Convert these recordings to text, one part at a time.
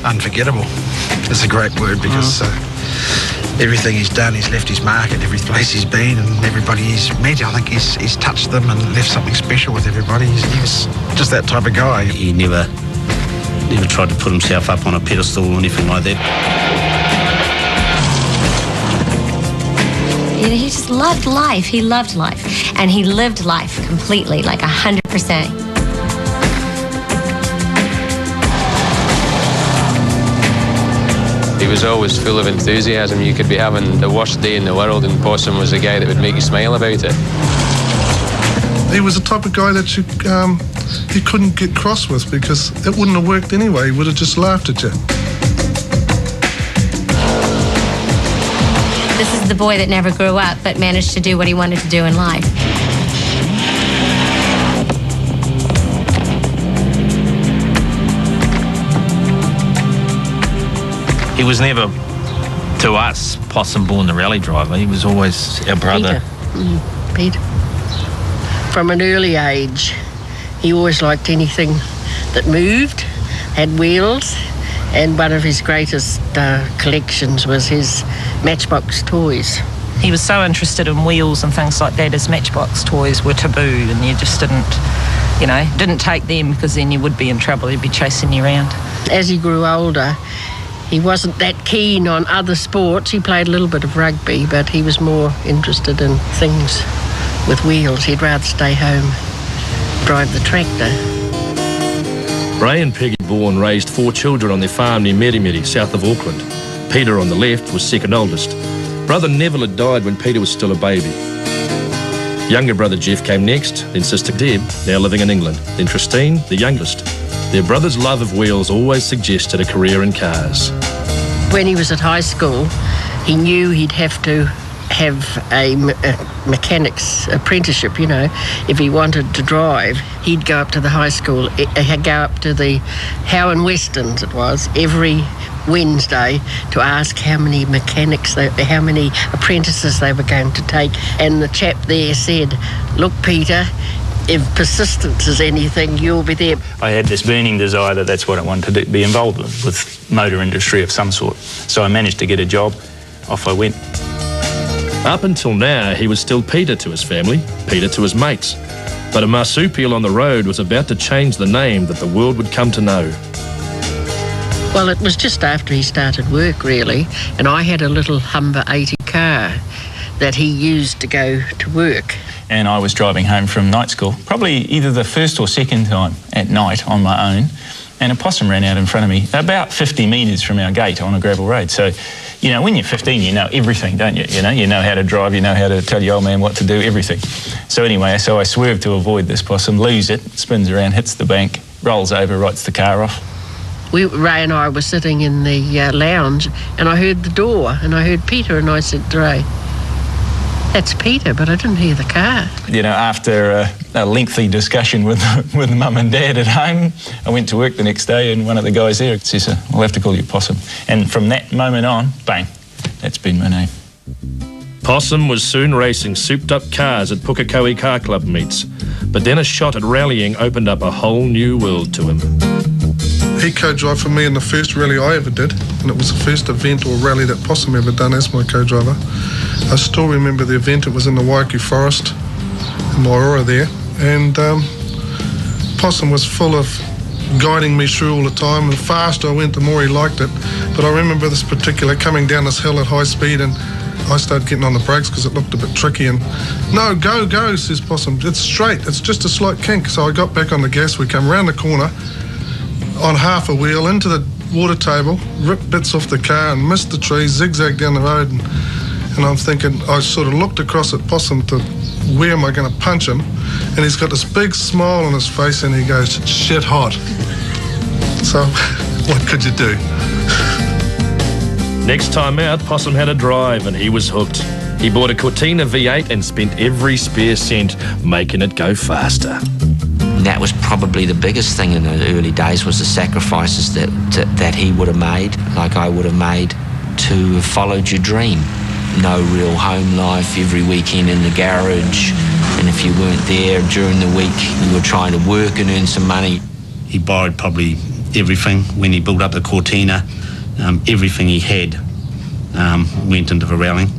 unforgettable. It's a great word because everything he's done, he's left his mark at every place he's been and everybody he's met. I think he's touched them and left something special with everybody. He was just that type of guy. He never tried to put himself up on a pedestal or anything like that. He just loved life. He loved life. And he lived life completely, like 100%. He was always full of enthusiasm. You could be having the worst day in the world and Possum was the guy that would make you smile about it. He was the type of guy that you couldn't get cross with because it wouldn't have worked anyway. He would have just laughed at you. This is the boy that never grew up but managed to do what he wanted to do in life. He was never, to us, Possum Bourne the rally driver. He was always our brother. Peter. From an early age, he always liked anything that moved, had wheels, and one of his greatest collections was his Matchbox toys. He was so interested in wheels and things like that, his Matchbox toys were taboo and you just didn't take them because then you would be in trouble, he'd be chasing you around. As he grew older, he wasn't that keen on other sports. He played a little bit of rugby, but he was more interested in things with wheels. He'd rather stay home, drive the tractor. Ray and Peggy Bourne raised 4 children on their farm near Merrimeri, south of Auckland. Peter, on the left, was second oldest. Brother Neville had died when Peter was still a baby. Younger brother Jeff came next, then sister Deb, now living in England, then Christine, the youngest. Their brother's love of wheels always suggested a career in cars. When he was at high school, he knew he'd have to have a mechanic's apprenticeship, if he wanted to drive. He'd go up to the high school, go up to the Howe and Westons, it was, every Wednesday to ask how many how many apprentices they were going to take. And the chap there said, "Look, Peter, if persistence is anything, you'll be there." I had this burning desire that that's what I wanted to be involved with motor industry of some sort. So I managed to get a job. Off I went. Up until now, he was still Peter to his family, Peter to his mates. But a marsupial on the road was about to change the name that the world would come to know. Well, it was just after he started work, really, and I had a little Humber 80 car that he used to go to work. And I was driving home from night school, probably either the first or second time at night on my own, and a possum ran out in front of me about 50 metres from our gate on a gravel road. So, when you're 15, you know everything, don't you? You know how to drive, you know how to tell your old man what to do, everything. So anyway, I swerved to avoid this possum, lose it, spins around, hits the bank, rolls over, writes the car off. Ray and I were sitting in the lounge, and I heard the door, and I heard Peter, and I said to Ray, "That's Peter," but I didn't hear the car. After a lengthy discussion with Mum and Dad at home, I went to work the next day, and one of the guys there says, "We'll have to call you Possum." And from that moment on, bang, that's been my name. Possum was soon racing souped-up cars at Pukekohe Car Club meets, but then a shot at rallying opened up a whole new world to him. He co-drove for me in the first rally I ever did, and it was the first event or rally that Possum ever done as my co-driver. I still remember the event. It was in the Waiaki Forest in Moirora there, and Possum was full of guiding me through all the time, and the faster I went, the more he liked it. But I remember this particular coming down this hill at high speed, and I started getting on the brakes because it looked a bit tricky, and "No, go," says Possum. "It's straight, it's just a slight kink." So I got back on the gas, we come round the corner, on half a wheel into the water table, ripped bits off the car and missed the trees, zigzagged down the road, and I'm thinking, I sort of looked across at Possum to where am I going to punch him, and he's got this big smile on his face and he goes, "It's shit hot." So what could you do? Next time out, Possum had a drive and he was hooked. He bought a Cortina V8 and spent every spare cent making it go faster. That was probably the biggest thing in the early days, was the sacrifices that he would have made, like I would have made, to have followed your dream. No real home life, every weekend in the garage, and if you weren't there during the week, you were trying to work and earn some money. He borrowed probably everything. When he built up the Cortina, everything he had went into the rallying.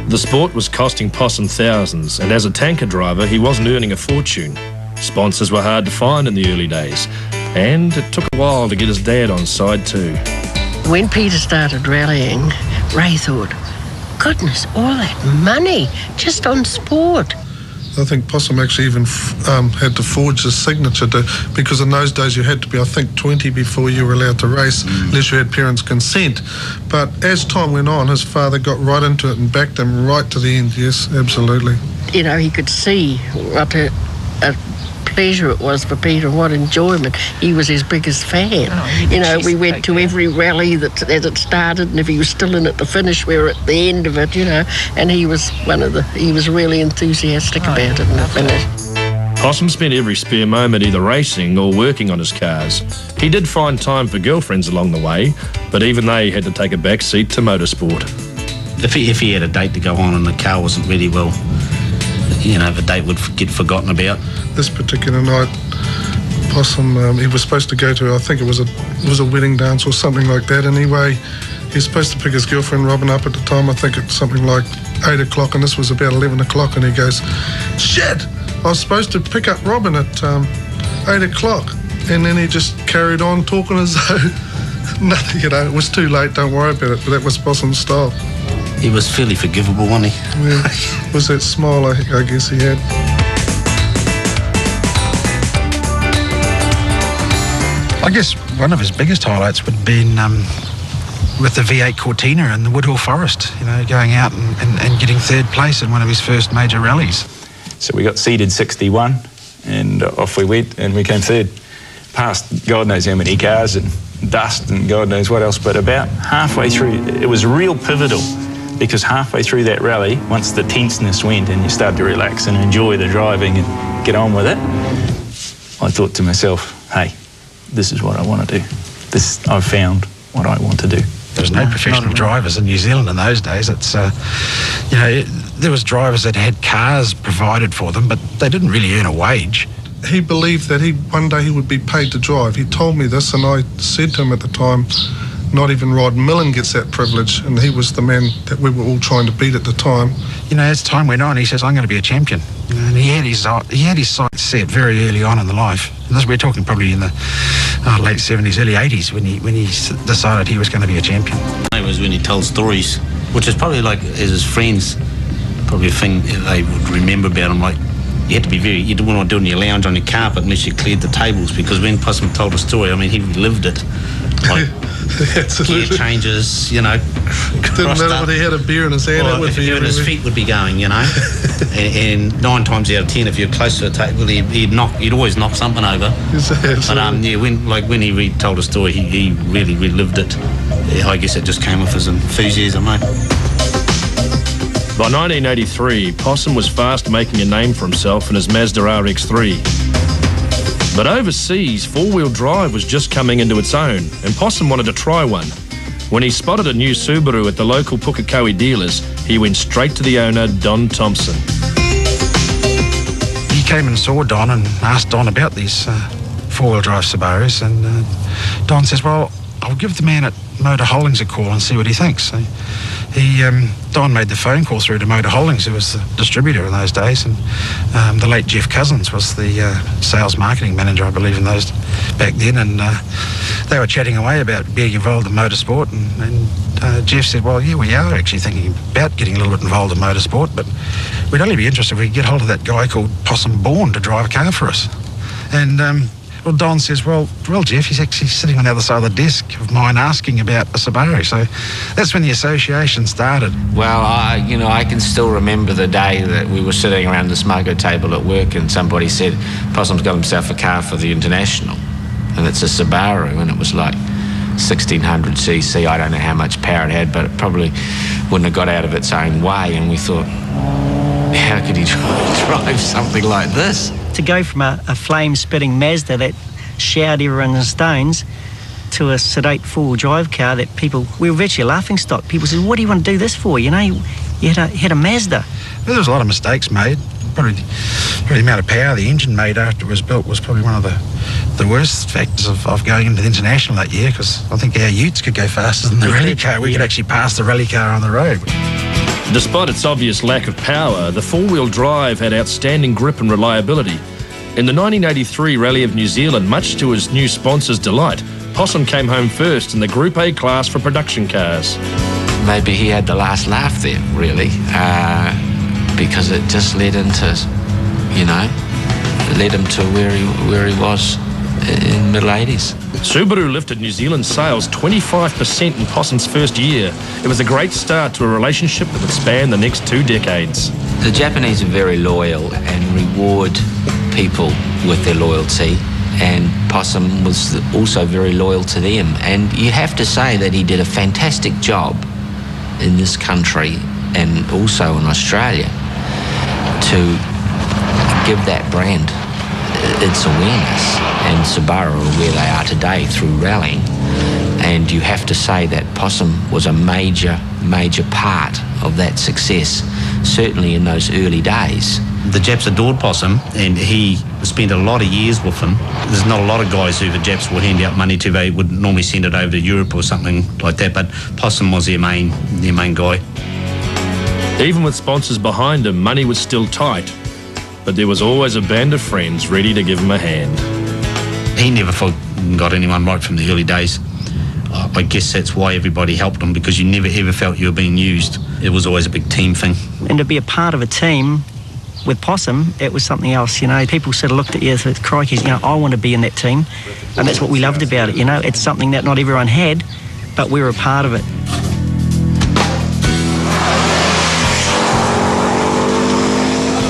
The sport was costing Possum thousands, and as a tanker driver, he wasn't earning a fortune. Sponsors were hard to find in the early days, and it took a while to get his dad on side too. When Peter started rallying, Ray thought, goodness, all that money just on sport. I think Possum actually even had to forge his signature because in those days you had to be, I think, 20 before you were allowed to race, unless you had parents' consent. But as time went on, his father got right into it and backed him right to the end, yes, absolutely. You know, he could see what a pleasure it was for Peter, and what enjoyment. He was his biggest fan. You know, we went to every rally that as it started, and if he was still in at the finish, we were at the end of it, you know, and he was he was really enthusiastic about it in the finish. Possum spent every spare moment either racing or working on his cars. He did find time for girlfriends along the way, but even they had to take a back seat to motorsport. If he had a date to go on and the car wasn't really well, you know, the date would get forgotten about. This particular night, Possum, he was supposed to go to, I think it was a wedding dance or something like that anyway. He was supposed to pick his girlfriend Robin up at the time, I think it's something like 8 o'clock, and this was about 11 o'clock, and he goes, shit, I was supposed to pick up Robin at 8 o'clock. And then he just carried on talking as though nothing, you know, it was too late, don't worry about it, but that was Possum's style. He was fairly forgivable, wasn't he? Yeah, was that smile I guess he had. I guess one of his biggest highlights would have been with the V8 Cortina in the Woodhall Forest, you know, going out and getting third place in one of his first major rallies. So we got seeded 61 and off we went and we came third. Past God knows how many cars and dust and God knows what else, but about halfway through, it was real pivotal because halfway through that rally, once the tenseness went and you started to relax and enjoy the driving and get on with it, I thought to myself, hey, this is what I want to do. I've found what I want to do. There was no professional drivers in New Zealand in those days. It's, you know, there was drivers that had cars provided for them, but they didn't really earn a wage. He believed that one day he would be paid to drive. He told me this, and I said to him at the time, not even Rod Millen gets that privilege, and he was the man that we were all trying to beat at the time. You know, as time went on, he says, I'm going to be a champion. You know, and he had his sights set very early on in the life. And this, we're talking probably in the late 70s, early 80s, when he decided he was going to be a champion. It was when he told stories, which is probably like, as his friends, probably a thing they would remember about him, like, you had to be you didn't want to do it in your lounge on your carpet unless you cleared the tables, because when Possum told a story, I mean, he lived it. Like, gear changes, you know. Didn't matter what he had a beer in his hand. Well, even his feet would be going, you know. and 9 times out of 10, if you're close to the table, he'd always knock something over. But yeah, when he told a story, he really relived it. I guess it just came with his enthusiasm, mate. By 1983, Possum was fast making a name for himself in his Mazda RX-3. But overseas, four-wheel drive was just coming into its own, and Possum wanted to try one. When he spotted a new Subaru at the local Pukekohe dealers, he went straight to the owner, Don Thompson. He came and saw Don and asked Don about these four-wheel drive Subarus, and Don says, well, I'll give the man at Motor Holdings a call and see what he thinks. So Don made the phone call through to Motor Holdings, who was the distributor in those days, and the late Jeff Cousins was the sales marketing manager, I believe, in those back then, and they were chatting away about being involved in motorsport, and Jeff said, well, yeah, we are actually thinking about getting a little bit involved in motorsport, but we'd only be interested if we could get hold of that guy called Possum Bourne to drive a car for us. And well, Don says, well, Jeff, he's actually sitting on the other side of the desk of mine asking about a Subaru. So that's when the association started. Well, I can still remember the day that we were sitting around the smugger table at work and somebody said, Possum's got himself a car for the International. And it's a Subaru, and it was like 1600cc. I don't know how much power it had, but it probably wouldn't have got out of its own way. And we thought, how could he drive something like this? To go from a flame-spitting Mazda that showered everyone in stones to a sedate four-wheel drive car that we were virtually a laughingstock. People said, what do you want to do this for? You know, you had a Mazda. There was a lot of mistakes made. Probably the amount of power the engine made after it was built was probably one of the worst factors of going into the international that year, because I think our utes could go faster than the rally car. We could actually pass the rally car on the road. Despite its obvious lack of power, the four-wheel drive had outstanding grip and reliability. In the 1983 Rally of New Zealand, much to his new sponsor's delight, Possum came home first in the Group A class for production cars. Maybe he had the last laugh there, really, because it just led into, led him to where he was in the middle 80s. Subaru lifted New Zealand's sales 25% in Possum's first year. It was a great start to a relationship that would span the next 2 decades. The Japanese are very loyal and reward people with their loyalty, and Possum was also very loyal to them. And you have to say that he did a fantastic job in this country and also in Australia to give that brand its awareness, and Subaru are where they are today through rallying. And you have to say that Possum was a major part of that success, certainly in those early days. The Japs adored Possum, and he spent a lot of years with them. There's not a lot of guys who the Japs would hand out money to. They would normally send it over to Europe or something like that, but Possum was their main guy. Even with sponsors behind him, money was still tight, but there was always a band of friends ready to give him a hand. He never got anyone right from the early days. I guess that's why everybody helped him, because you never ever felt you were being used. It was always a big team thing. And to be a part of a team with Possum, it was something else, People sort of looked at you as crikey, I want to be in that team. And that's what we loved about it, It's something that not everyone had, but we were a part of it.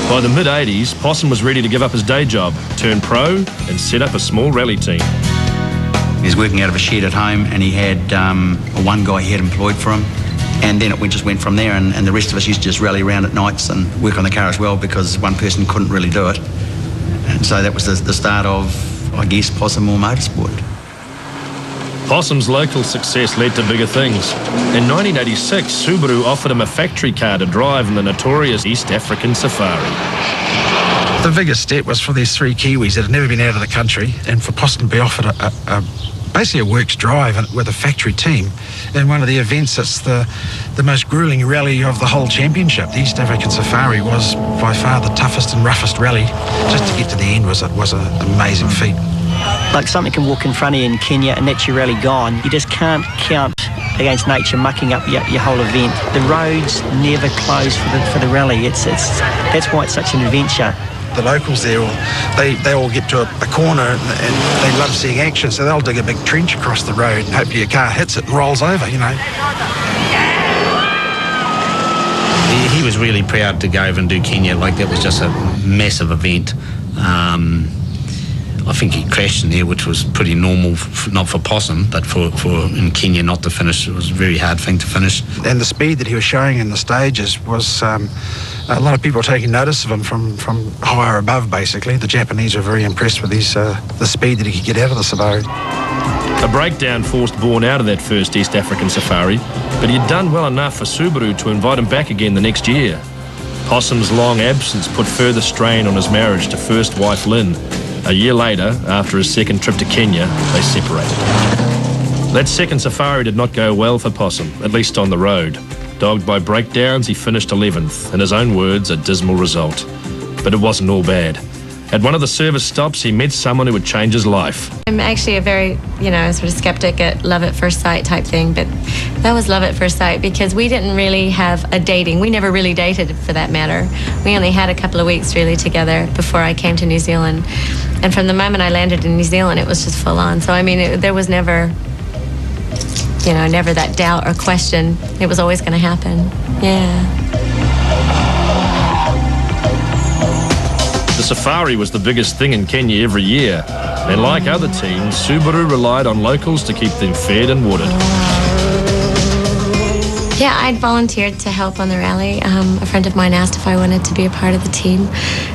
By the mid-80s, Possum was ready to give up his day job, turn pro, and set up a small rally team. He was working out of a shed at home, and he had one guy he had employed for him, and then it just went from there, and the rest of us used to just rally around at nights and work on the car as well, because one person couldn't really do it. And so that was the start of, I guess, Possum or motorsport. Possum's local success led to bigger things. In 1986, Subaru offered him a factory car to drive in the notorious East African Safari. The biggest step was for these 3 Kiwis that had never been out of the country, and for Possum to be offered basically a works drive with a factory team in one of the events that's the most gruelling rally of the whole championship. The East African Safari was by far the toughest and roughest rally. Just to get to the end was an amazing feat. Like something can walk in front of you in Kenya and that's your rally gone. You just can't count against nature mucking up your whole event. The roads never close for the rally. That's why it's such an adventure. The locals there, they all get to a corner and they love seeing action, so they'll dig a big trench across the road and hopefully your car hits it and rolls over, He was really proud to go over and do Kenya. That was just a massive event. I think he crashed in there, which was pretty normal, not for Possum, but for in Kenya not to finish. It was a very hard thing to finish. And the speed that he was showing in the stages was a lot of people taking notice of him from higher above, basically. The Japanese were very impressed with the speed that he could get out of the Subaru. A breakdown forced Bourne out of that first East African Safari, but he had done well enough for Subaru to invite him back again the next year. Possum's long absence put further strain on his marriage to first wife Lynn. A year later, after his second trip to Kenya, they separated. That second safari did not go well for Possum, at least on the road. Dogged by breakdowns, he finished 11th. In his own words, a dismal result. But it wasn't all bad. At one of the service stops, he met someone who would change his life. I'm actually a very, sort of skeptic at love at first sight type thing, but that was love at first sight because we didn't really have a dating. We never really dated, for that matter. We only had a couple of weeks really together before I came to New Zealand. And from the moment I landed in New Zealand, it was just full on. So, there was never, never that doubt or question. It was always going to happen. Yeah. The safari was the biggest thing in Kenya every year, and like other teams, Subaru relied on locals to keep them fed and watered. Yeah, I'd volunteered to help on the rally. A friend of mine asked if I wanted to be a part of the team.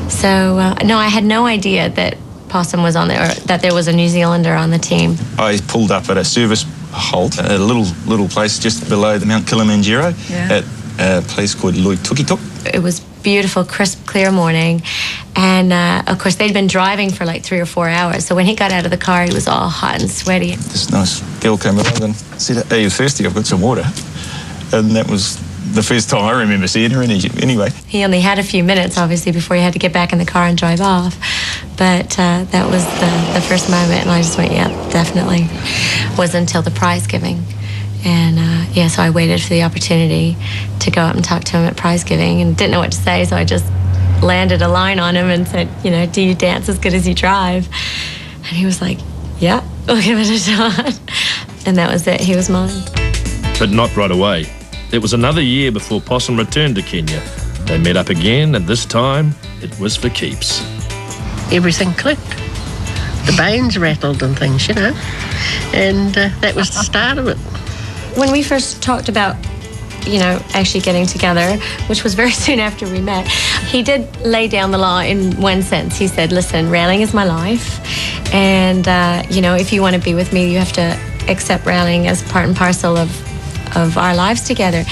So, no, I had no idea that Possum was on there, or that there was a New Zealander on the team. I pulled up at a service halt at a little place just below the Mount Kilimanjaro at a place called Loitukitok. It was beautiful, crisp, clear morning, And of course, they'd been driving for like 3 or 4 hours. So when he got out of the car, he was all hot and sweaty. This nice girl came along and said, "Are you thirsty? I've got some water." And that was the first time I remember seeing her anyway. He only had a few minutes, obviously, before he had to get back in the car and drive off. But that was the first moment, and I just went, yeah, definitely. It was until the prize giving. And so I waited for the opportunity to go up and talk to him at prize giving and didn't know what to say, so I just landed a line on him and said, "Do you dance as good as you drive?" And he was like, "Yeah, we'll give it a shot." And that was it. He was mine. But not right away. It was another year before Possum returned to Kenya. They met up again, and this time it was for keeps. Everything clicked. The bones rattled and things, and that was the start of it. When we first talked about, actually getting together, which was very soon after we met, he did lay down the law in one sense. He said, "Listen, rallying is my life, and, if you want to be with me, you have to accept rallying as part and parcel of our lives together."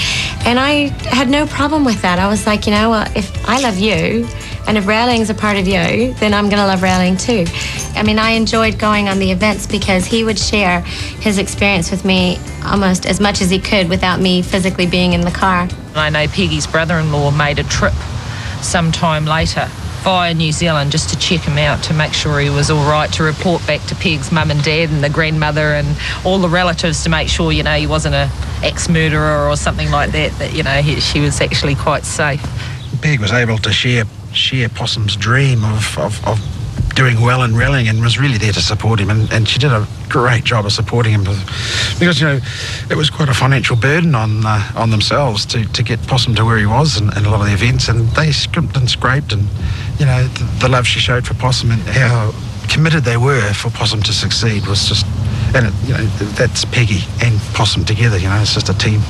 And I had no problem with that. I was like, if I love you, and if rallying is a part of you, then I'm going to love rallying too. I mean, I enjoyed going on the events because he would share his experience with me almost as much as he could without me physically being in the car. I know Peggy's brother-in-law made a trip sometime later via New Zealand just to check him out, to make sure he was all right, to report back to Peg's mum and dad and the grandmother and all the relatives to make sure, he wasn't an ex-murderer or something like that, she was actually quite safe. Peg was able to share Possum's dream of doing well in rallying and was really there to support him, and she did a great job of supporting him because it was quite a financial burden on themselves to get Possum to where he was and a lot of the events, and they scrimped and scraped, and the love she showed for Possum and how committed they were for Possum to succeed was just, and that's Peggy and Possum together, it's just a team.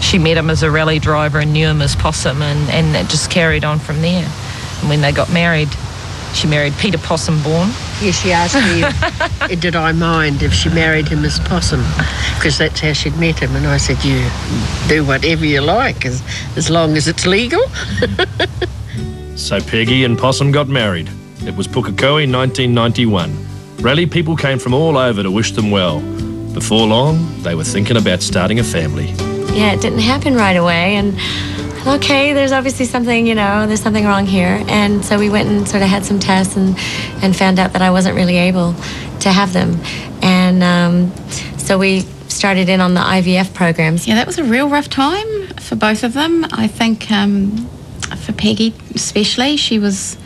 She met him as a rally driver and knew him as Possum, and it just carried on from there. And when they got married, she married Peter Possum Bourne. Yes, she asked me, did I mind if she married him as Possum, because that's how she'd met him. And I said, you do whatever you like, as long as it's legal. So Peggy and Possum got married. It was Pukekohe 1991. Rally people came from all over to wish them well. Before long, they were thinking about starting a family. Yeah, it didn't happen right away, and okay, there's obviously something, there's something wrong here. And so we went and sort of had some tests and found out that I wasn't really able to have them. And so we started in on the IVF programs. Yeah, that was a real rough time for both of them. I think for Peggy especially, she was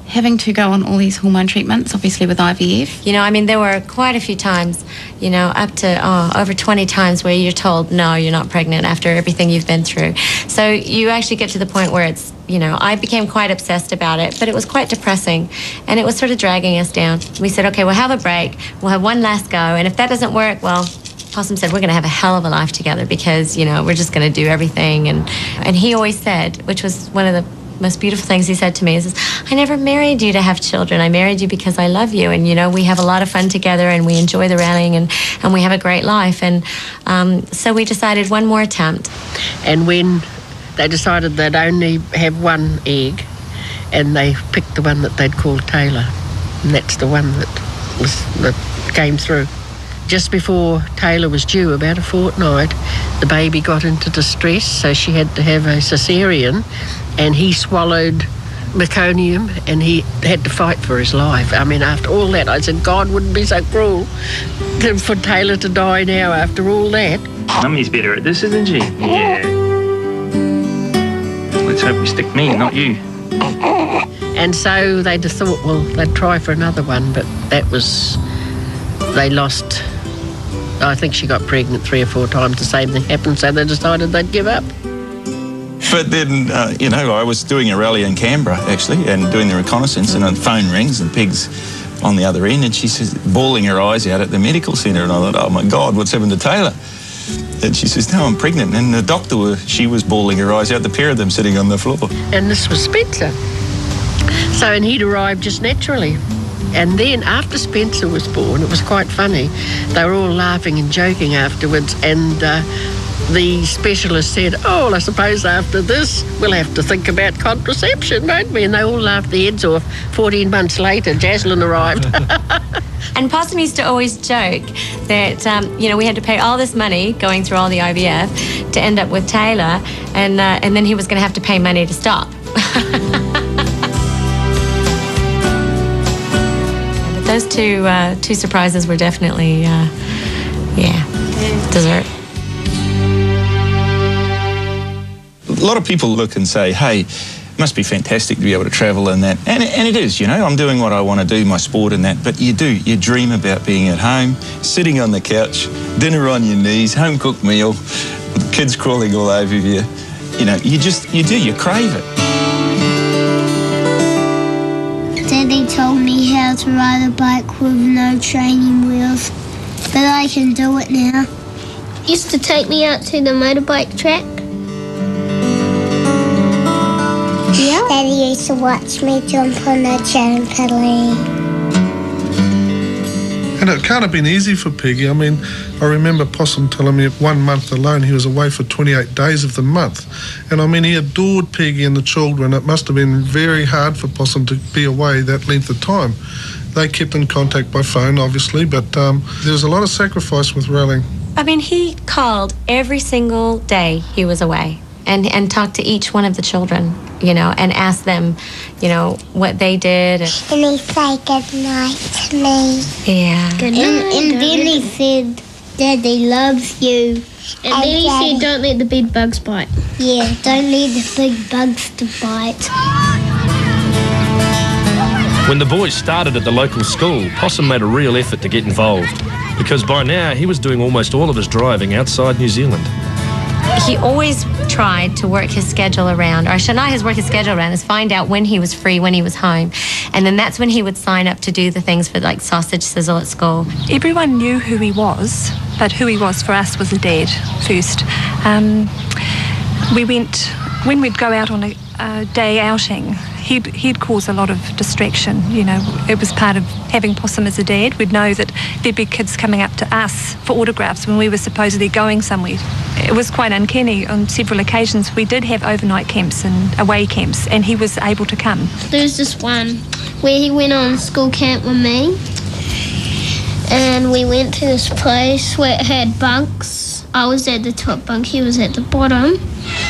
having to go on all these hormone treatments, obviously with IVF. There were quite a few times, up to over 20 times where you're told, no, you're not pregnant after everything you've been through. So you actually get to the point where it's, I became quite obsessed about it, but it was quite depressing, and it was sort of dragging us down. We said, okay, we'll have a break, we'll have one last go, and if that doesn't work, well, Possum said, we're going to have a hell of a life together because, we're just going to do everything. And he always said, which was one of the most beautiful things he said to me, is, I never married you to have children. I married you because I love you, and we have a lot of fun together, and we enjoy the rallying, and we have a great life. And so we decided one more attempt. And when they decided they'd only have one egg, and they picked the one that they'd called Taylor, and that's the one that came through. Just before Taylor was due, about a fortnight, the baby got into distress, so she had to have a cesarean, and he swallowed meconium, and he had to fight for his life. I mean, after all that, I said, God wouldn't be so cruel for Taylor to die now after all that. Mummy's better at this, isn't she? Yeah. Let's hope we stick me, not you. And so they just thought, well, they'd try for another one, but that was, they lost. I think she got pregnant 3 or 4 times, the same thing happened, so they decided they'd give up. But then, I was doing a rally in Canberra, actually, and doing the reconnaissance, and the phone rings, and Peg's on the other end, and she says, bawling her eyes out at the medical centre, and I thought, oh, my God, what's happened to Taylor? And she says, no, I'm pregnant. And the doctor, she was bawling her eyes out, the pair of them sitting on the floor. And this was Spencer. So, and he'd arrived just naturally. And then after Spencer was born, it was quite funny. They were all laughing and joking afterwards, and The specialist said, "Oh, I suppose after this we'll have to think about contraception, won't we?" And they all laughed their heads off. 14 months later, Jaslyn arrived. And Possum used to always joke that, we had to pay all this money going through all the IVF to end up with Taylor, and then he was going to have to pay money to stop. But those two surprises were definitely, dessert. A lot of people look and say, hey, it must be fantastic to be able to travel and that. And it is, I'm doing what I want to do, my sport and that. But you dream about being at home, sitting on the couch, dinner on your knees, home-cooked meal, with kids crawling all over you. You crave it. Daddy told me how to ride a bike with no training wheels, but I can do it now. He used to take me out to the motorbike track. Yeah. Daddy used to watch me jump on the trampoline. And it can't have been easy for Peggy. I mean, I remember Possum telling me 1 month alone he was away for 28 days of the month. And I mean, he adored Peggy and the children. It must have been very hard for Possum to be away that length of time. They kept in contact by phone, obviously, but there was a lot of sacrifice with rallying. I mean, he called every single day he was away and talked to each one of the children, and asked them, what they did. And he said good night to me. Yeah. Good night. And then he said, Daddy loves you. And then he said, don't let the big bugs bite. Yeah, don't let the big bugs to bite. When the boys started at the local school, Possum made a real effort to get involved, because by now he was doing almost all of his driving outside New Zealand. He always tried to work his schedule around, or I should not work his schedule around, is find out when he was free, when he was home. And then that's when he would sign up to do the things for like sausage sizzle at school. Everyone knew who he was, but who he was for us was a dad first. When we'd go out on a day outing, he'd cause a lot of distraction. It was part of having Possum as a dad. We'd know that there'd be kids coming up to us for autographs when we were supposedly going somewhere. It was quite uncanny. On several occasions we did have overnight camps and away camps, and he was able to come. There was this one where he went on school camp with me, and we went to this place where it had bunks. I was at the top bunk, he was at the bottom,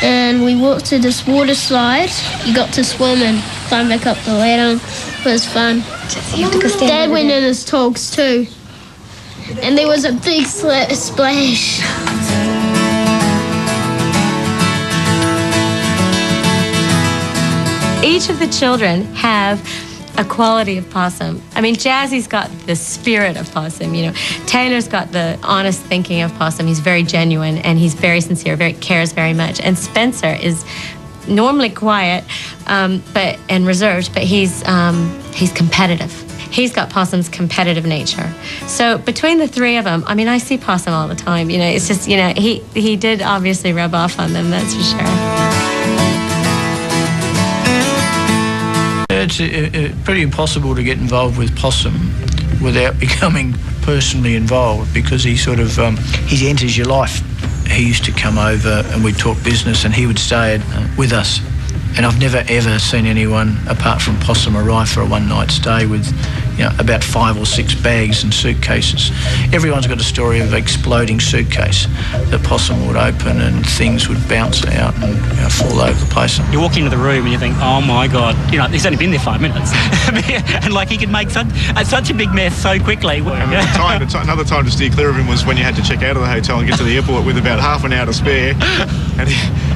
and we walked to this water slide. You got to swim and climb back up the ladder. It was fun. Dad went in his togs too, and there was a big splash. Each of the children have a quality of Possum. I mean, Jazzy's got the spirit of Possum, Taylor's got the honest thinking of Possum. He's very genuine and he's very sincere, cares very much. And Spencer is normally quiet and reserved, but he's competitive. He's got Possum's competitive nature. So between the three of them, I mean, I see Possum all the time. It's just, he did obviously rub off on them, that's for sure. It's pretty impossible to get involved with Possum without becoming personally involved, because he sort of he enters your life. He used to come over and we'd talk business, and he would stay with us. And I've never ever seen anyone apart from Possum arrive for a one-night stay with about 5 or 6 bags and suitcases. Everyone's got a story of exploding suitcase that Possum would open and things would bounce out and fall over the place. You walk into the room and you think, oh my God, he's only been there 5 minutes. And he could make such a big mess so quickly. Another time to steer clear of him was when you had to check out of the hotel and get to the airport with about half an hour to spare.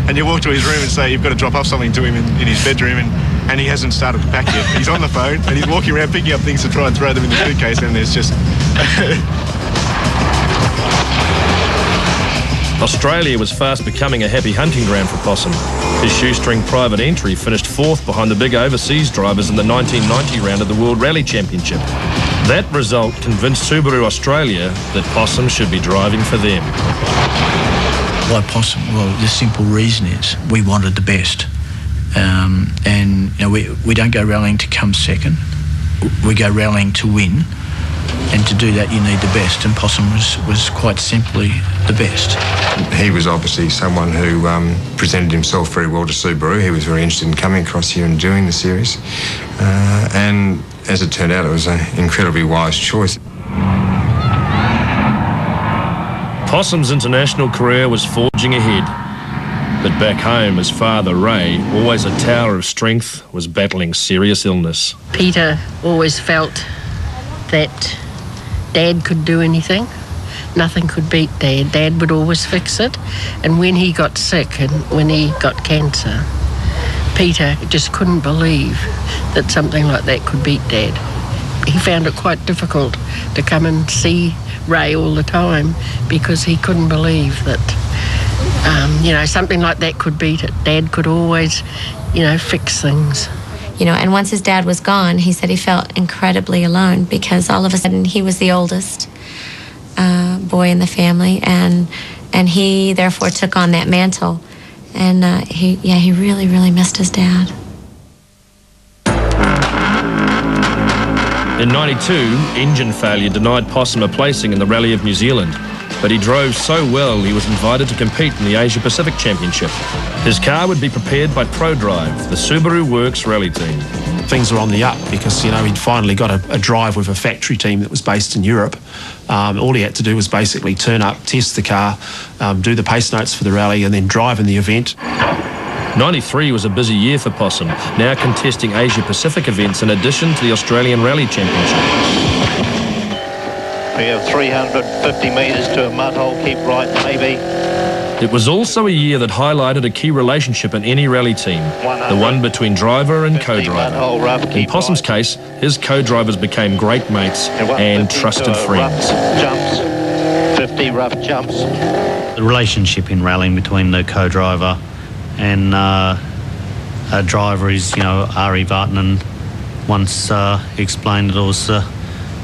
And you walk to his room and say you've got to drop off something to him in his bedroom, and he hasn't started to pack yet. He's on the phone and he's walking around picking up things to try and throw them in the suitcase, and there's just... Australia was fast becoming a happy hunting ground for Possum. His shoestring private entry finished 4th behind the big overseas drivers in the 1990 round of the World Rally Championship. That result convinced Subaru Australia that Possum should be driving for them. Why Possum? Well, the simple reason is we wanted the best. And we don't go rallying to come second. We go rallying to win. And to do that, you need the best, and Possum was quite simply the best. He was obviously someone who presented himself very well to Subaru. He was very interested in coming across here and doing the series. And as it turned out, it was an incredibly wise choice. Possum's international career was forging ahead. But back home, his father, Ray, always a tower of strength, was battling serious illness. Peter always felt that Dad could do anything. Nothing could beat Dad. Dad would always fix it. And when he got sick and when he got cancer, Peter just couldn't believe that something like that could beat Dad. He found it quite difficult to come and see Ray all the time because he couldn't believe that, something like that could beat it. Dad could always, fix things. And once his dad was gone, he said he felt incredibly alone because all of a sudden he was the oldest boy in the family, and he therefore took on that mantle. And he really, really missed his dad. In '92, engine failure denied Possum a placing in the Rally of New Zealand, but he drove so well he was invited to compete in the Asia Pacific Championship. His car would be prepared by ProDrive, the Subaru Works rally team. Things were on the up because, he'd finally got a drive with a factory team that was based in Europe. All he had to do was basically turn up, test the car, do the pace notes for the rally, and then drive in the event. '93 was a busy year for Possum, now contesting Asia Pacific events in addition to the Australian Rally Championship. We have 350 metres to a mud hole, keep right maybe. It was also a year that highlighted a key relationship in any rally team, the one between driver and co-driver. In Possum's case, his co-drivers became great mates and trusted friends. Jumps, 50 rough jumps. The relationship in rallying between the co-driver and a driver is, Ari Vartanen once explained it was the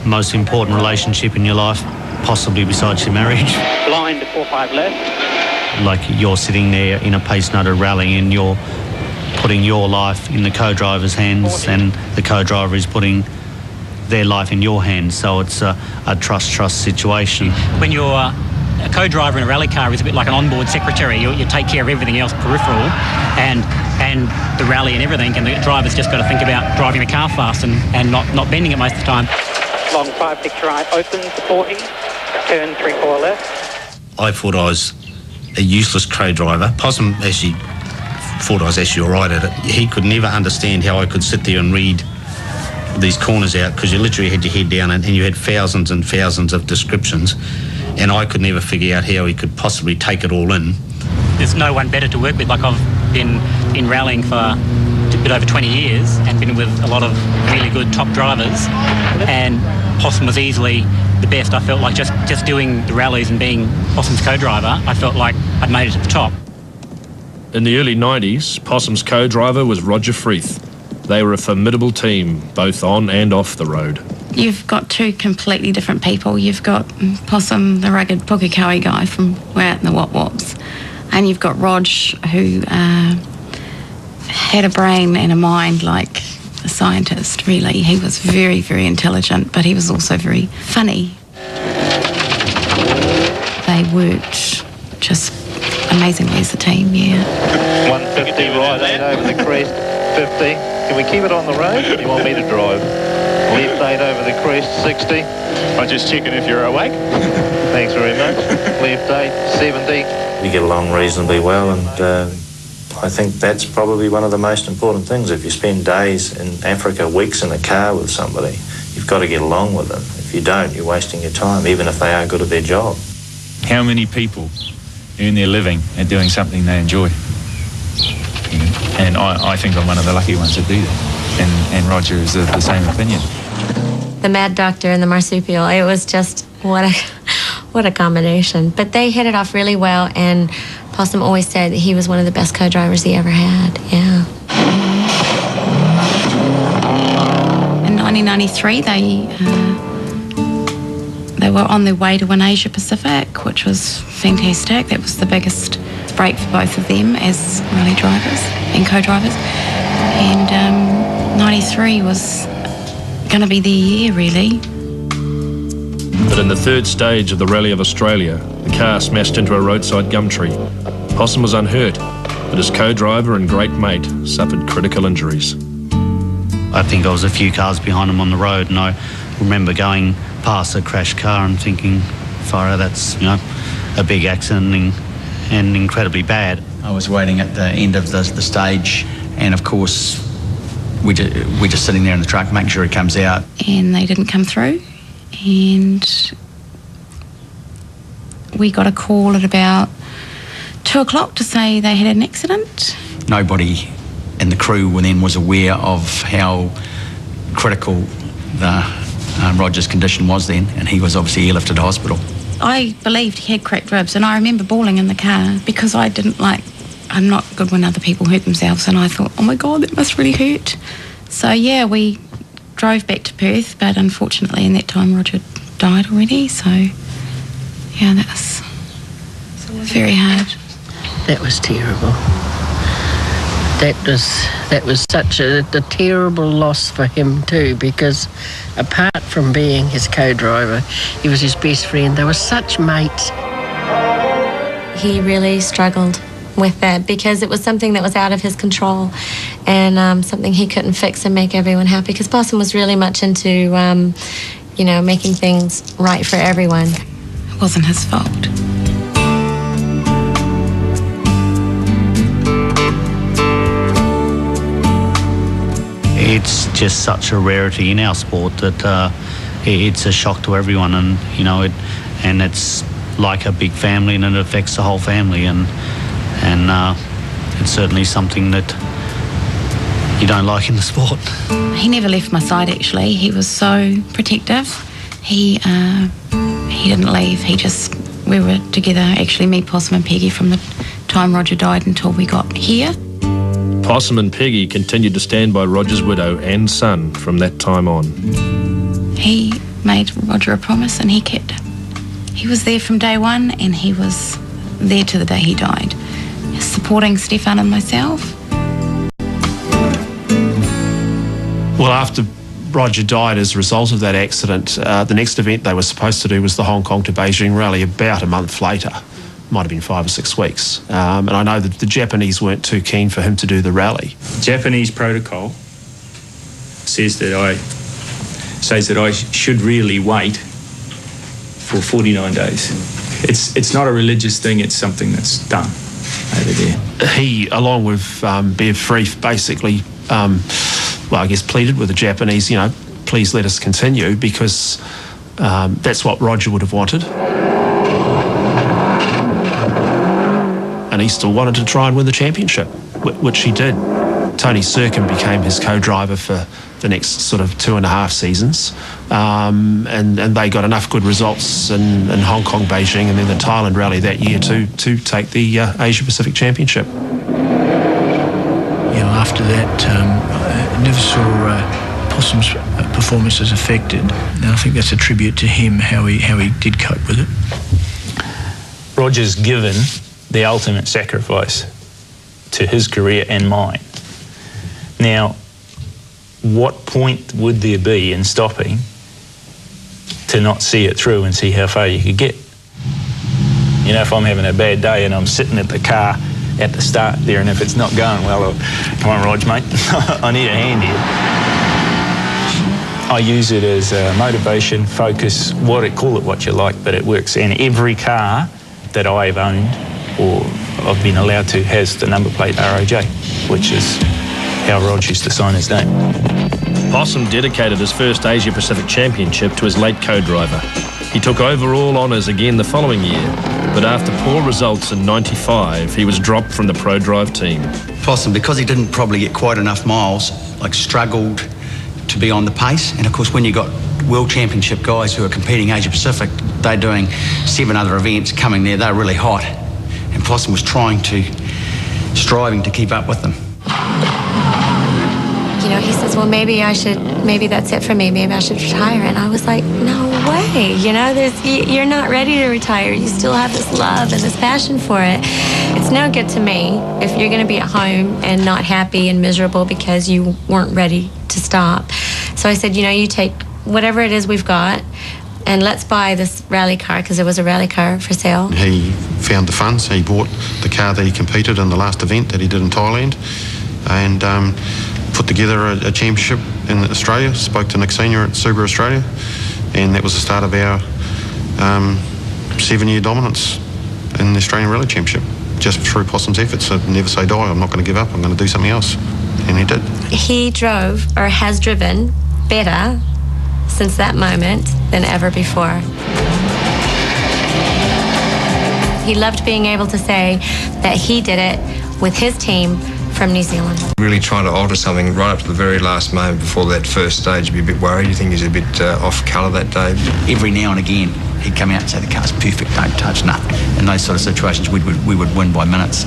most important relationship in your life, possibly besides your marriage. Blind 4-5 left. Like you're sitting there in a pace noted rally and you're putting your life in the co-driver's hands and the co-driver is putting their life in your hands. So it's a trust situation. When you're a co-driver in a rally car is a bit like an onboard secretary. You take care of everything else peripheral and the rally and everything, and the driver's just got to think about driving the car fast and not bending it most of the time. Long 5-6 right, open 40, turn 3-4 left. I thought I was a useless co-driver. Possum actually thought I was actually all right at it. He could never understand how I could sit there and read these corners out because you literally had your head down and you had thousands and thousands of descriptions, and I could never figure out how he could possibly take it all in. There's no one better to work with. Like I've been in rallying for a bit over 20 years and been with a lot of really good top drivers, and Possum was easily the best. I felt like just doing the rallies and being Possum's co-driver, I felt like I'd made it to the top. In the early 90s, Possum's co-driver was Roger Freeth. They were a formidable team, both on and off the road. You've got two completely different people. You've got Possum, the rugged Pukekohe guy from way out in the Wop-Wops, and you've got Rog, who had a brain and a mind like a scientist, really. He was very, very intelligent, but he was also very funny. They worked just amazingly as a team, yeah. 150 right, 8 over the crest, 50. Can we keep it on the road, or do you want me to drive? Left 8 over the crest, 60. I'm just checking if you're awake. Thanks very much. Left 8, 70. We get along reasonably well, and I think that's probably one of the most important things. If you spend days in Africa, weeks in a car with somebody, you've got to get along with them. If you don't, you're wasting your time, even if they are good at their job. How many people earn their living at doing something they enjoy? And I think I'm one of the lucky ones that do that. And Roger is the same opinion. The Mad Doctor and the Marsupial, it was just what a combination. But they hit it off really well, and Possum always said he was one of the best co-drivers he ever had, yeah. In 1993, they were on their way to win Asia Pacific, which was fantastic. That was the biggest break for both of them as rally drivers and co-drivers. And 93 was going to be their year, really. But in the third stage of the Rally of Australia, the car smashed into a roadside gum tree. Possum was unhurt, but his co-driver and great mate suffered critical injuries. I think I was a few cars behind him on the road, and I remember going past a crashed car and thinking, far, that's, you know, a big accident and incredibly bad. I was waiting at the end of the stage, and of course we're just sitting there in the truck making sure he comes out. And they didn't come through, and we got a call at about 2 o'clock to say they had an accident. Nobody in the crew then was aware of how critical the Roger's condition was then, and he was obviously airlifted to hospital. I believed he had cracked ribs, and I remember bawling in the car because I'm not good when other people hurt themselves, and I thought, oh my God, that must really hurt. So yeah, we drove back to Perth, but unfortunately in that time Roger died already, so yeah, that was very hard. That was terrible. That was such a terrible loss for him too, because apart from being his co-driver, he was his best friend. They were such mates. He really struggled with that because it was something that was out of his control, and something he couldn't fix and make everyone happy, because Possum was really much into making things right for everyone. It wasn't his fault. It's just such a rarity in our sport that it's a shock to everyone, and and it's like a big family, and it affects the whole family, and it's certainly something that you don't like in the sport. He never left my side, actually. He was so protective. He didn't leave. We were together, actually, me, Possum and Peggy, from the time Roger died until we got here. Possum and Peggy continued to stand by Roger's widow and son from that time on. He made Roger a promise and he kept it. He was there from day one, and he was there to the day he died, supporting Stefan and myself. Well, after Roger died as a result of that accident, the next event they were supposed to do was the Hong Kong to Beijing rally about a month later. Might have been 5 or 6 weeks. And I know that the Japanese weren't too keen for him to do the rally. Japanese protocol says that I should really wait for 49 days. It's not a religious thing, it's something that's done over there. He, along with Bev Freef, basically, pleaded with the Japanese, please let us continue, because that's what Roger would have wanted. And he still wanted to try and win the championship, which he did. Tony Serkin became his co-driver for the next sort of 2.5 seasons, and they got enough good results in Hong Kong, Beijing, and then the Thailand rally that year to take the Asia Pacific Championship. After that, I never saw Possum's performances affected, and I think that's a tribute to him, how he did cope with it. Roger's given the ultimate sacrifice to his career and mine. Now, what point would there be in stopping to not see it through and see how far you could get? If I'm having a bad day and I'm sitting at the car at the start there, and if it's not going well, come on, Rog, mate, I need a hand here. I use it as motivation, focus, call it what you like, but it works. And every car that I've owned or I've been allowed to has the number plate ROJ, which is how Rog used to sign his name. Possum dedicated his first Asia Pacific Championship to his late co-driver. He took overall honours again the following year, but after poor results in '95, he was dropped from the Pro Drive team. Possum, because he didn't probably get quite enough miles, struggled to be on the pace. And of course, when you got World Championship guys who are competing Asia Pacific, they're doing 7 other events coming there, they're really hot. And Possum was striving to keep up with them. He says, well, maybe that's it for me. Maybe I should retire. And I was like, no way. You're not ready to retire. You still have this love and this passion for it. It's no good to me if you're going to be at home and not happy and miserable because you weren't ready to stop. So I said, you take whatever it is we've got, and let's buy this rally car, because there was a rally car for sale. He found the funds. He bought the car that he competed in the last event that he did in Thailand, and put together a championship in Australia. Spoke to Nick Senior at Subaru Australia, and that was the start of our 7-year dominance in the Australian Rally Championship, just through Possum's efforts. So never say die. I'm not going to give up. I'm going to do something else, and he did. He drove, or has driven, better since that moment than ever before. He loved being able to say that he did it with his team from New Zealand. Really trying to alter something right up to the very last moment before that first stage. You'd be a bit worried. You think he's a bit off colour that day. Every now and again, he'd come out and say, the car's perfect, don't touch, nothing. In those sort of situations, we would win by minutes.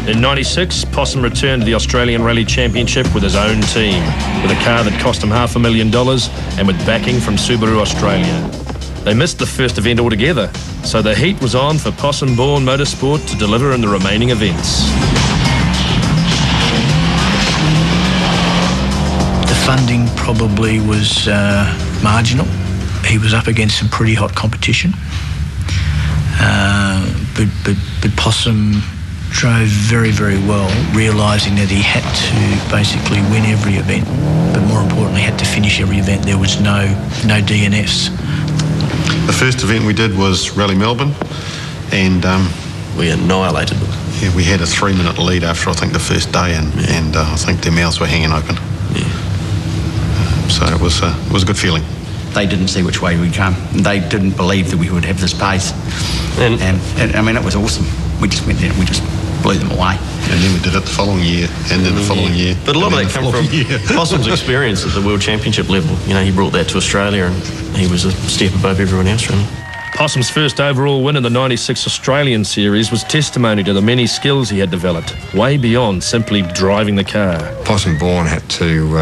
In '96, Possum returned to the Australian Rally Championship with his own team, with a car that cost him $500,000 and with backing from Subaru Australia. They missed the first event altogether, so the heat was on for Possum Bourne Motorsport to deliver in the remaining events. The funding probably was marginal. He was up against some pretty hot competition, but Possum drove very, very well, realising that he had to basically win every event, but more importantly had to finish every event. There was no DNFs. The first event we did was Rally Melbourne, and we annihilated them. Yeah, we had a 3-minute lead after I think the first day, and I think their mouths were hanging open. Yeah. So it was a good feeling. They didn't see which way we'd come. They didn't believe that we would have this pace, and I mean, it was awesome. We just went there and we just blew them away. And then we did it the following year, and then the following year. But a lot of that came from Possum's experience at the World Championship level. You know, he brought that to Australia, and he was a step above everyone else, really. Possum's first overall win in the '96 Australian Series was testimony to the many skills he had developed, way beyond simply driving the car. Possum Bourne had to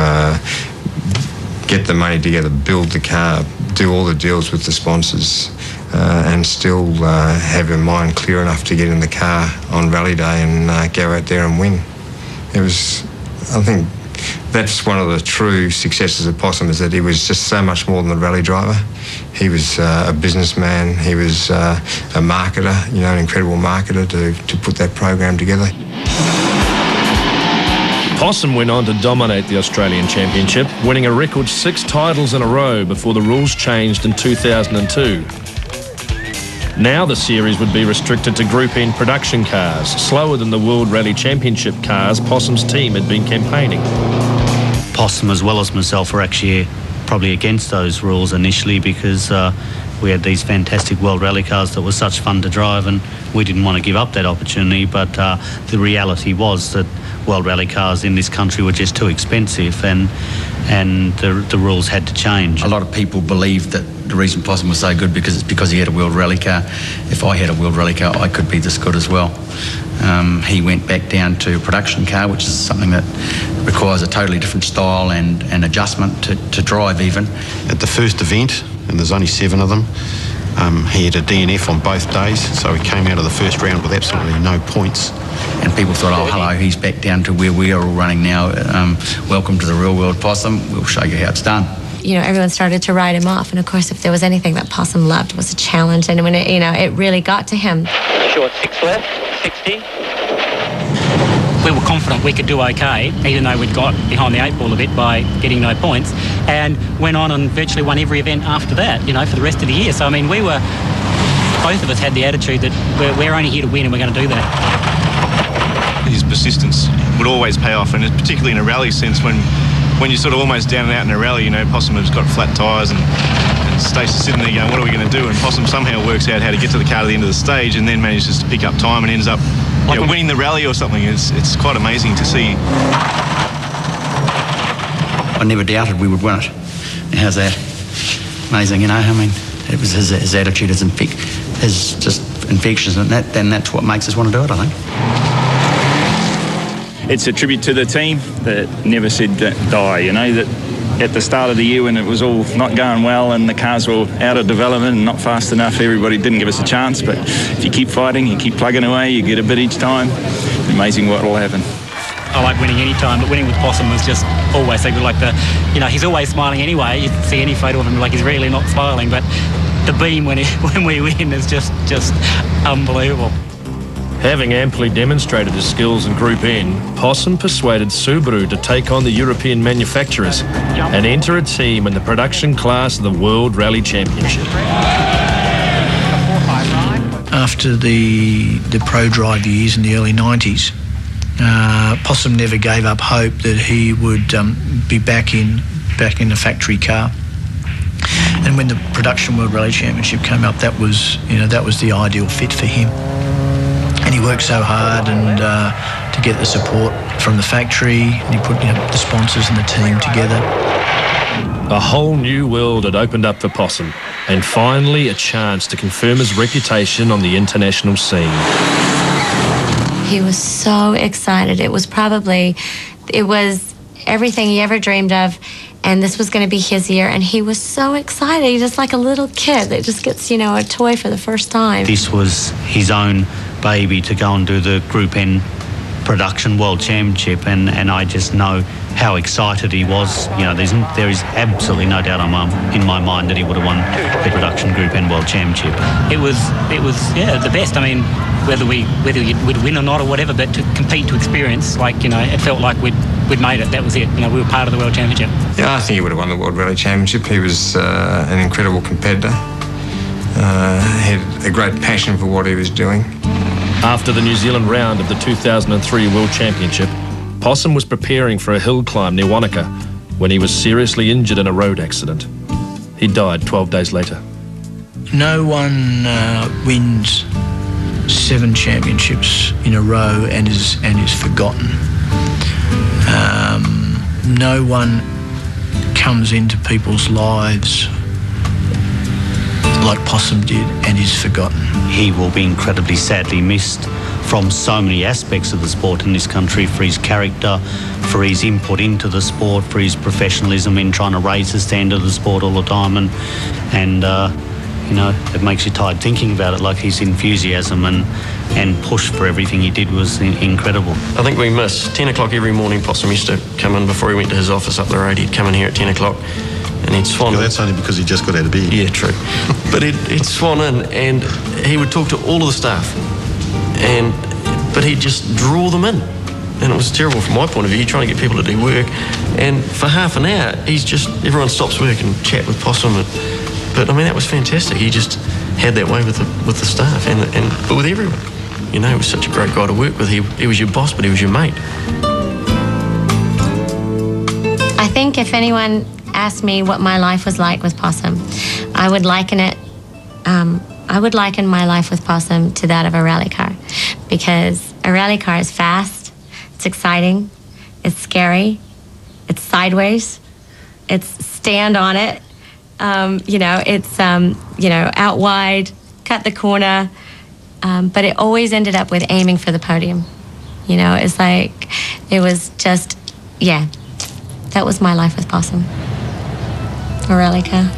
get the money together, build the car, do all the deals with the sponsors, and still have your mind clear enough to get in the car on rally day and go out there and win. It was, I think, that's one of the true successes of Possum, is that he was just so much more than a rally driver. He was a businessman, he was a marketer, you know, an incredible marketer to put that program together. Possum went on to dominate the Australian Championship, winning a record 6 titles in a row before the rules changed in 2002. Now the series would be restricted to Group N production cars, slower than the World Rally Championship cars Possum's team had been campaigning. Possum, as well as myself, were actually probably against those rules initially, because we had these fantastic World Rally cars that were such fun to drive, and we didn't want to give up that opportunity. But the reality was that World Rally cars in this country were just too expensive, and the rules had to change. A lot of people believed that the reason Possum was so good because it's because he had a World Rally car. If I had a World Rally car, I could be this good as well. He went back down to a production car, which is something that requires a totally different style and adjustment to drive even. At the first event, and there's only 7 of them, he had a DNF on both days, so he came out of the first round with absolutely no points. And people thought, oh, hello, he's back down to where we are all running now. Welcome to the real world, Possum. We'll show you how it's done. You know, everyone started to write him off, and of course, if there was anything that Possum loved, was a challenge, and when it really got to him. Short 6 left, 60. We were confident we could do okay, even though we'd got behind the 8 ball a bit by getting no points, and went on and virtually won every event after that, you know, for the rest of the year. So, I mean, both of us had the attitude that we're only here to win and we're going to do that. His persistence would always pay off, and particularly in a rally sense, when you're sort of almost down and out in a rally, you know, Possum has got flat tyres and Stacey's sitting there going, what are we going to do? And Possum somehow works out how to get to the car at the end of the stage and then manages to pick up time and ends up winning the rally or something. It's quite amazing to see. I never doubted we would win it. How's that? Amazing, you know. I mean, it was his attitude, his just infectious, and that's what makes us want to do it, I think. It's a tribute to the team that never said die, you know, that at the start of the year when it was all not going well and the cars were out of development and not fast enough, everybody didn't give us a chance. But if you keep fighting, you keep plugging away, you get a bit each time, it's amazing what will happen. I like winning any time, but winning with Possum was just always so good. Like he's always smiling anyway. You see any photo of him, like he's really not smiling, but the beam when we win is just unbelievable. Having amply demonstrated his skills in Group N, Possum persuaded Subaru to take on the European manufacturers and enter a team in the production class of the World Rally Championship. After the pro drive years in the early 90s, Possum never gave up hope that he would be back in the factory car. And when the production World Rally Championship came up, that was the ideal fit for him. And he worked so hard and to get the support from the factory, and he put the sponsors and the team together. A whole new world had opened up for Possum, and finally a chance to confirm his reputation on the international scene. He was so excited. It was everything he ever dreamed of, and this was going to be his year, and he was so excited. He's just like a little kid that just gets, a toy for the first time. This was his own baby to go and do the Group N production World Championship, and I just know how excited he was. There is absolutely no doubt in my mind that he would have won the production Group N World Championship. It was the best. I mean, whether we'd win or not or whatever, but to compete, to experience, it felt like we'd made it. That was it. We were part of the World Championship. Yeah, I think he would have won the World Rally Championship. He was an incredible competitor. He had a great passion for what he was doing. After the New Zealand round of the 2003 World Championship, Possum was preparing for a hill climb near Wanaka when he was seriously injured in a road accident. He died 12 days later. No one wins 7 championships in a row and is forgotten. No one comes into people's lives like Possum did and is forgotten. He will be incredibly sadly missed from so many aspects of the sport in this country, for his character, for his input into the sport, for his professionalism in trying to raise the standard of the sport all the time, and it makes you tired thinking about it. Like, his enthusiasm and push for everything he did was incredible. I think we miss 10 o'clock every morning. Possum used to come in before he went to his office up the road. He'd come in here at 10 o'clock and he'd swan. Well, that's only because he just got out of bed. Yeah, true. But he'd swan in and he would talk to all of the staff, but he'd just draw them in. And it was terrible from my point of view, trying to get people to do work. And for half an hour, everyone stops work and chat with Possum. But I mean, that was fantastic. He just had that way with the staff but with everyone. He was such a great guy to work with. He was your boss, but he was your mate. I think if anyone asked me what my life was like with Possum, I would liken my life with Possum to that of a rally car, because a rally car is fast, it's exciting, it's scary, it's sideways, it's stand on it, it's out wide, cut the corner, but it always ended up with aiming for the podium. It's like, it was just, that was my life with Possum. A rally car.